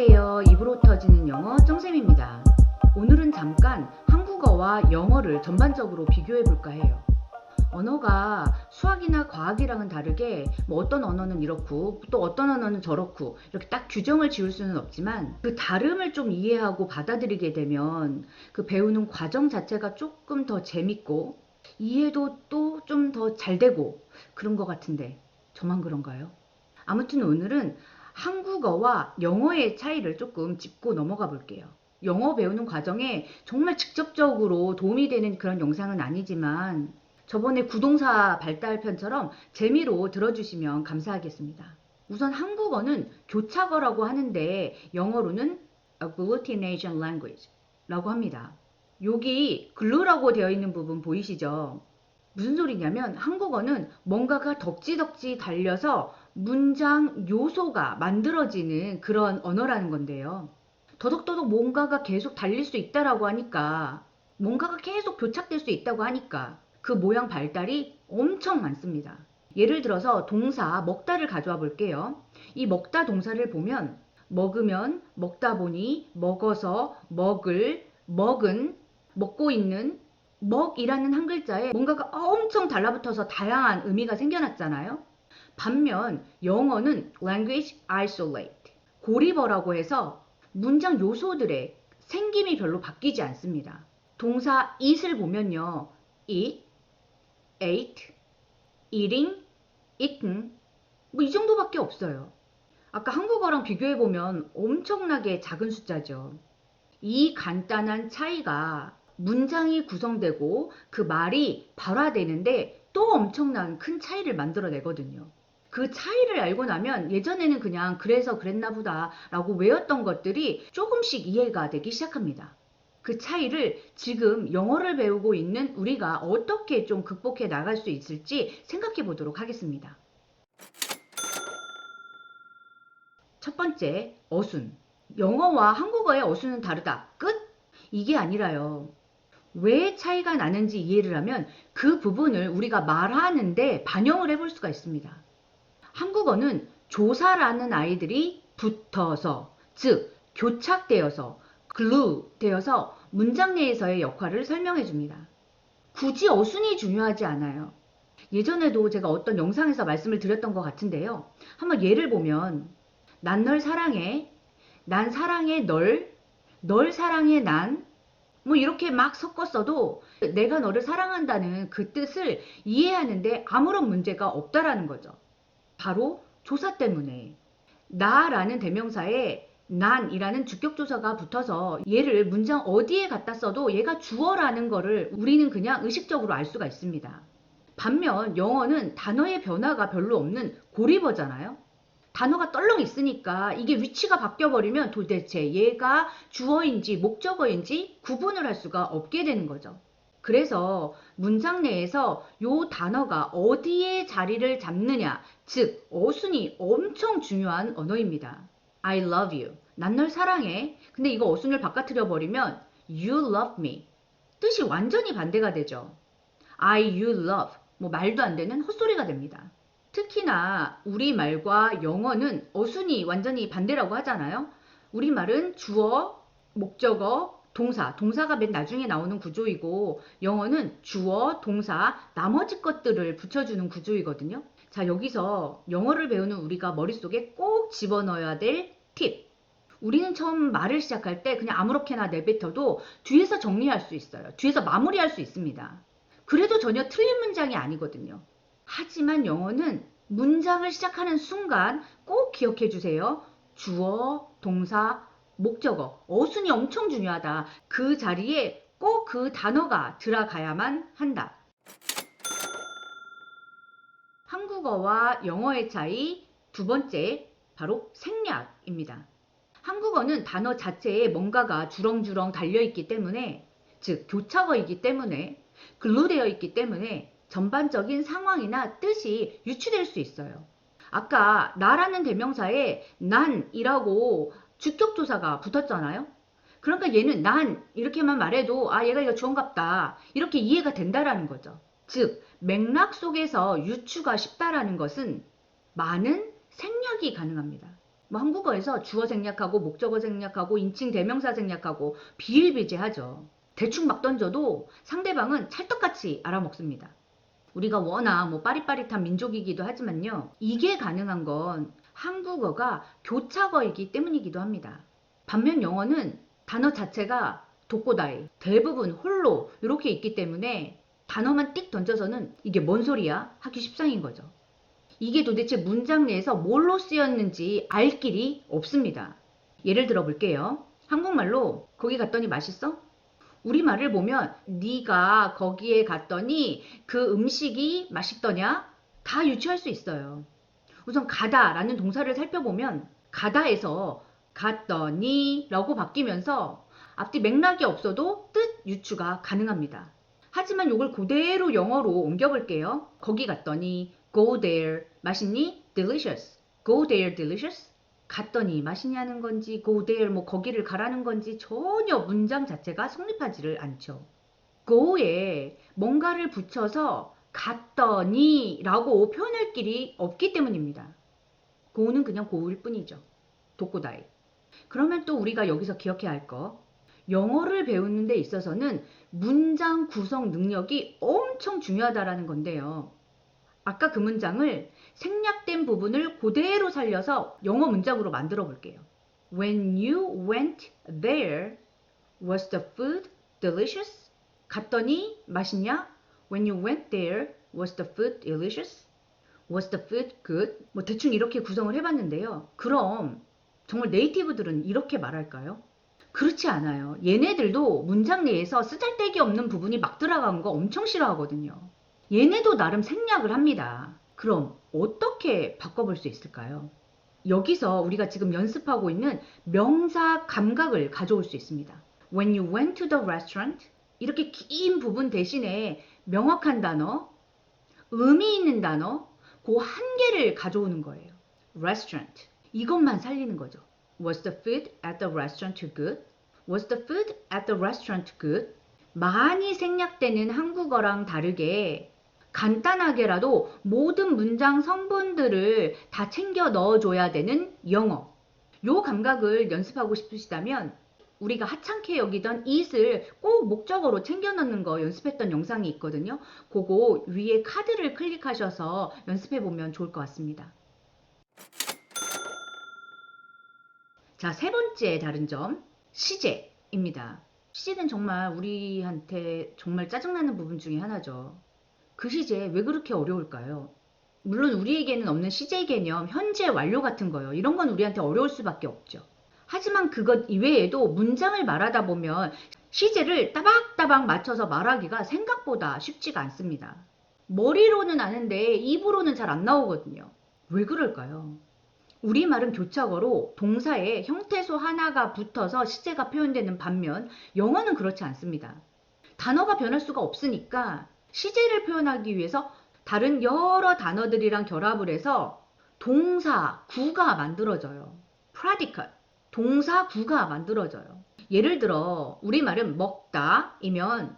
안녕하세요. 입으로 터지는 영어 정쌤입니다. 오늘은 잠깐 한국어와 영어를 전반적으로 비교해 볼까 해요. 언어가 수학이나 과학이랑은 다르게 어떤 언어는 이렇고 또 어떤 언어는 저렇고 이렇게 딱 규정을 지을 수는 없지만 그 다름을 좀 이해하고 받아들이게 되면 그 배우는 과정 자체가 조금 더 재밌고 이해도 또 좀 더 잘 되고 그런 것 같은데 저만 그런가요? 아무튼 오늘은 한국어와 영어의 차이를 조금 짚고 넘어가 볼게요. 영어 배우는 과정에 정말 직접적으로 도움이 되는 그런 영상은 아니지만 저번에 구동사 발달편처럼 재미로 들어주시면 감사하겠습니다. 우선 한국어는 교차어라고 하는데 영어로는 agglutination language 라고 합니다. 여기 glú라고 되어 있는 부분 보이시죠? 무슨 소리냐면 한국어는 뭔가가 덕지덕지 달려서 문장 요소가 만들어지는 그런 언어라는 건데요. 더덕더덕 뭔가가 계속 달릴 수 있다라고 하니까 뭔가가 계속 교착될 수 있다고 하니까 그 모양 발달이 엄청 많습니다. 예를 들어서 동사 먹다를 가져와 볼게요. 이 먹다 동사를 보면 먹으면, 먹다 보니, 먹어서, 먹을, 먹은, 먹고 있는, 먹이라는 한 글자에 뭔가가 엄청 달라붙어서 다양한 의미가 생겨났잖아요. 반면 영어는 language isolate, 고리버라고 해서 문장 요소들의 생김이 별로 바뀌지 않습니다. 동사 eat을 보면요. eat, ate, eating, eaten 이 정도밖에 없어요. 아까 한국어랑 비교해보면 엄청나게 작은 숫자죠. 이 간단한 차이가 문장이 구성되고 그 말이 발화되는데 또 엄청난 큰 차이를 만들어내거든요. 그 차이를 알고 나면 예전에는 그냥 그래서 그랬나 보다 라고 외웠던 것들이 조금씩 이해가 되기 시작합니다. 그 차이를 지금 영어를 배우고 있는 우리가 어떻게 좀 극복해 나갈 수 있을지 생각해 보도록 하겠습니다. 첫 번째, 어순. 영어와 한국어의 어순은 다르다. 끝? 이게 아니라요. 왜 차이가 나는지 이해를 하면 그 부분을 우리가 말하는데 반영을 해볼 수가 있습니다. 한국어는 조사라는 아이들이 붙어서, 즉 교착되어서, glue 되어서 문장 내에서의 역할을 설명해 줍니다. 굳이 어순이 중요하지 않아요. 예전에도 제가 어떤 영상에서 말씀을 드렸던 것 같은데요. 한번 예를 보면 난 널 사랑해, 난 사랑해 널, 널 사랑해 난, 이렇게 막 섞었어도 내가 너를 사랑한다는 그 뜻을 이해하는데 아무런 문제가 없다라는 거죠. 바로 조사 때문에 나라는 대명사에 난이라는 주격조사가 붙어서 얘를 문장 어디에 갖다 써도 얘가 주어라는 거를 우리는 그냥 의식적으로 알 수가 있습니다. 반면 영어는 단어의 변화가 별로 없는 고리버잖아요. 단어가 떨렁 있으니까 이게 위치가 바뀌어버리면 도대체 얘가 주어인지 목적어인지 구분을 할 수가 없게 되는 거죠. 그래서 문장 내에서 요 단어가 어디에 자리를 잡느냐, 즉 어순이 엄청 중요한 언어입니다. I love you. 난 널 사랑해. 근데 이거 어순을 바꿔뜨려 버리면 you love me. 뜻이 완전히 반대가 되죠. I, you love. 말도 안 되는 헛소리가 됩니다. 특히나 우리말과 영어는 어순이 완전히 반대라고 하잖아요. 우리말은 주어, 목적어, 동사, 동사가 맨 나중에 나오는 구조이고 영어는 주어, 동사, 나머지 것들을 붙여주는 구조이거든요. 자, 여기서 영어를 배우는 우리가 머릿속에 꼭 집어넣어야 될 팁. 우리는 처음 말을 시작할 때 그냥 아무렇게나 내뱉어도 뒤에서 정리할 수 있어요. 뒤에서 마무리할 수 있습니다. 그래도 전혀 틀린 문장이 아니거든요. 하지만 영어는 문장을 시작하는 순간 꼭 기억해 주세요. 주어, 동사, 목적어, 어순이 엄청 중요하다. 그 자리에 꼭 그 단어가 들어가야만 한다. 한국어와 영어의 차이 두 번째, 바로 생략입니다. 한국어는 단어 자체에 뭔가가 주렁주렁 달려있기 때문에, 즉 교차어이기 때문에, 글루되어 있기 때문에 전반적인 상황이나 뜻이 유추될 수 있어요. 아까 나라는 대명사에 난이라고 주격조사가 붙었잖아요. 그러니까 얘는 난 이렇게만 말해도 얘가 이거 주어인갑다 이렇게 이해가 된다라는 거죠. 즉 맥락 속에서 유추가 쉽다라는 것은 많은 생략이 가능합니다. 뭐 한국어에서 주어 생략하고 목적어 생략하고 인칭 대명사 생략하고 비일비재하죠. 대충 막 던져도 상대방은 찰떡같이 알아먹습니다. 우리가 워낙 뭐 빠릿빠릿한 민족이기도 하지만요. 이게 가능한 건 한국어가 교차어이기 때문이기도 합니다. 반면 영어는 단어 자체가 독고다이, 대부분 홀로 이렇게 있기 때문에 단어만 띡 던져서는 이게 뭔 소리야? 하기 십상인 거죠. 이게 도대체 문장 내에서 뭘로 쓰였는지 알 길이 없습니다. 예를 들어 볼게요. 한국말로 거기 갔더니 맛있어? 우리말을 보면 네가 거기에 갔더니 그 음식이 맛있더냐? 다 유추할 수 있어요. 우선 가다라는 동사를 살펴보면 가다에서 갔더니 라고 바뀌면서 앞뒤 맥락이 없어도 뜻 유추가 가능합니다. 하지만 이걸 그대로 영어로 옮겨볼게요. 거기 갔더니 go there 맛있니? delicious. go there delicious? 갔더니 맛있냐는 건지 go there 뭐 거기를 가라는 건지 전혀 문장 자체가 성립하지를 않죠. go에 뭔가를 붙여서 갔더니 라고 표현할 길이 없기 때문입니다. go는 그냥 go일 뿐이죠. 독고다이. 그러면 또 우리가 여기서 기억해야 할 거. 영어를 배우는 데 있어서는 문장 구성 능력이 엄청 중요하다라는 건데요. 아까 그 문장을 생략된 부분을 그대로 살려서 영어 문장으로 만들어 볼게요. When you went there, was the food delicious? 갔더니 맛있냐? When you went there, was the food delicious? Was the food good? 뭐 대충 이렇게 구성을 해봤는데요. 그럼 정말 네이티브들은 이렇게 말할까요? 그렇지 않아요. 얘네들도 문장 내에서 쓰잘데기 없는 부분이 막 들어간 거 엄청 싫어하거든요. 얘네도 나름 생략을 합니다. 그럼 어떻게 바꿔볼 수 있을까요? 여기서 우리가 지금 연습하고 있는 명사 감각을 가져올 수 있습니다. When you went to the restaurant 이렇게 긴 부분 대신에 명확한 단어, 의미 있는 단어 그 한 개를 가져오는 거예요. restaurant 이것만 살리는 거죠. Was the food at the restaurant good? Was the food at the restaurant good? 많이 생략되는 한국어랑 다르게 간단하게라도 모든 문장 성분들을 다 챙겨 넣어줘야 되는 영어. 요 감각을 연습하고 싶으시다면 우리가 하찮게 여기던 it을 꼭 목적어로 챙겨 넣는 거 연습했던 영상이 있거든요. 그거 위에 카드를 클릭하셔서 연습해보면 좋을 것 같습니다. 자, 세 번째 다른 점, 시제입니다. 시제는 정말 우리한테 정말 짜증나는 부분 중에 하나죠. 그 시제 왜 그렇게 어려울까요? 물론 우리에게는 없는 시제 개념, 현재 완료 같은 거요. 이런 건 우리한테 어려울 수밖에 없죠. 하지만 그것 이외에도 문장을 말하다 보면 시제를 따박따박 맞춰서 말하기가 생각보다 쉽지가 않습니다. 머리로는 아는데 입으로는 잘 안 나오거든요. 왜 그럴까요? 우리말은 교차어로 동사에 형태소 하나가 붙어서 시제가 표현되는 반면 영어는 그렇지 않습니다. 단어가 변할 수가 없으니까 시제를 표현하기 위해서 다른 여러 단어들이랑 결합을 해서 동사, 구가 만들어져요. predicate, 동사, 구가 만들어져요. 예를 들어 우리말은 먹다 이면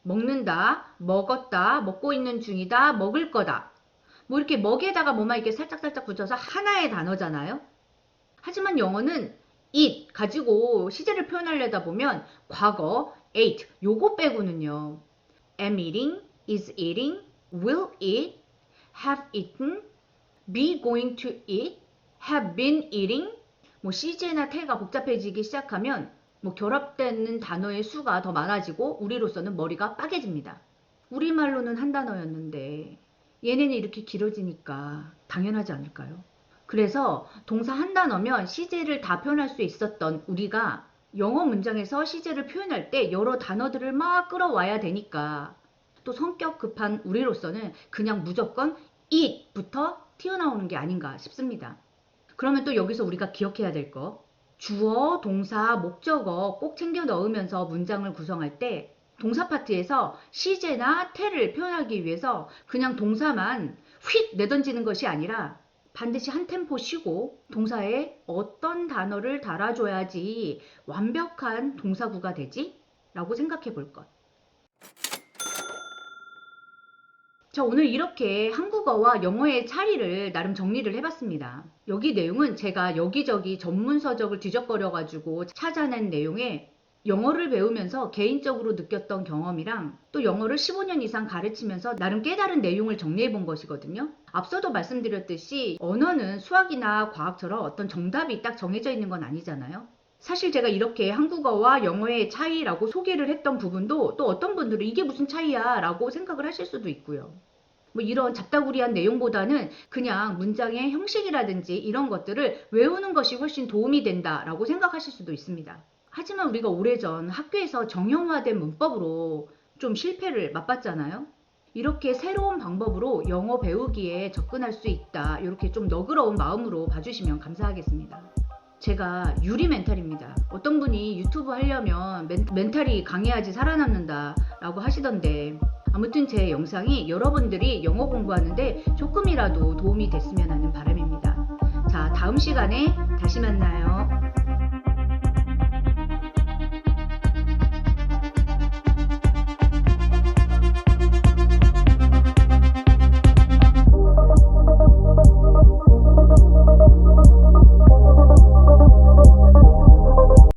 먹는다, 먹었다, 먹고 있는 중이다, 먹을 거다. 뭐 이렇게 먹에다가 뭐만 이렇게 살짝살짝 붙여서 하나의 단어잖아요. 하지만 영어는 eat 가지고 시제를 표현하려다 보면 과거 ate 요거 빼고는요. am eating, is eating, will eat, have eaten, be going to eat, have been eating 뭐 CJ나 태가 복잡해지기 시작하면 뭐 결합되는 단어의 수가 더 많아지고 우리로서는 머리가 빠개집니다. 우리말로는 한 단어였는데 얘네는 이렇게 길어지니까 당연하지 않을까요? 그래서 동사 한 단어면 시제를 다 표현할 수 있었던 우리가 영어 문장에서 시제를 표현할 때 여러 단어들을 막 끌어와야 되니까 또 성격 급한 우리로서는 그냥 무조건 it부터 튀어나오는 게 아닌가 싶습니다. 그러면 또 여기서 우리가 기억해야 될 거 주어, 동사, 목적어 꼭 챙겨 넣으면서 문장을 구성할 때 동사 파트에서 시제나 태를 표현하기 위해서 그냥 동사만 휙 내던지는 것이 아니라 반드시 한 템포 쉬고 동사에 어떤 단어를 달아줘야지 완벽한 동사구가 되지? 라고 생각해 볼 것. 자, 오늘 이렇게 한국어와 영어의 차이를 나름 정리를 해봤습니다. 여기 내용은 제가 여기저기 전문 서적을 뒤적거려가지고 찾아낸 내용에 영어를 배우면서 개인적으로 느꼈던 경험이랑 또 영어를 15년 이상 가르치면서 나름 깨달은 내용을 정리해 본 것이거든요. 앞서도 말씀드렸듯이 언어는 수학이나 과학처럼 어떤 정답이 딱 정해져 있는 건 아니잖아요. 사실 제가 이렇게 한국어와 영어의 차이라고 소개를 했던 부분도 또 어떤 분들은 이게 무슨 차이야 라고 생각을 하실 수도 있고요. 뭐 이런 잡다구리한 내용보다는 그냥 문장의 형식이라든지 이런 것들을 외우는 것이 훨씬 도움이 된다라고 생각하실 수도 있습니다. 하지만 우리가 오래전 학교에서 정형화된 문법으로 좀 실패를 맛봤잖아요. 이렇게 새로운 방법으로 영어 배우기에 접근할 수 있다. 이렇게 좀 너그러운 마음으로 봐주시면 감사하겠습니다. 제가 유리 멘탈입니다. 어떤 분이 유튜브 하려면 멘탈이 강해야지 살아남는다 라고 하시던데, 아무튼 제 영상이 여러분들이 영어 공부하는데 조금이라도 도움이 됐으면 하는 바람입니다. 자, 다음 시간에 다시 만나요.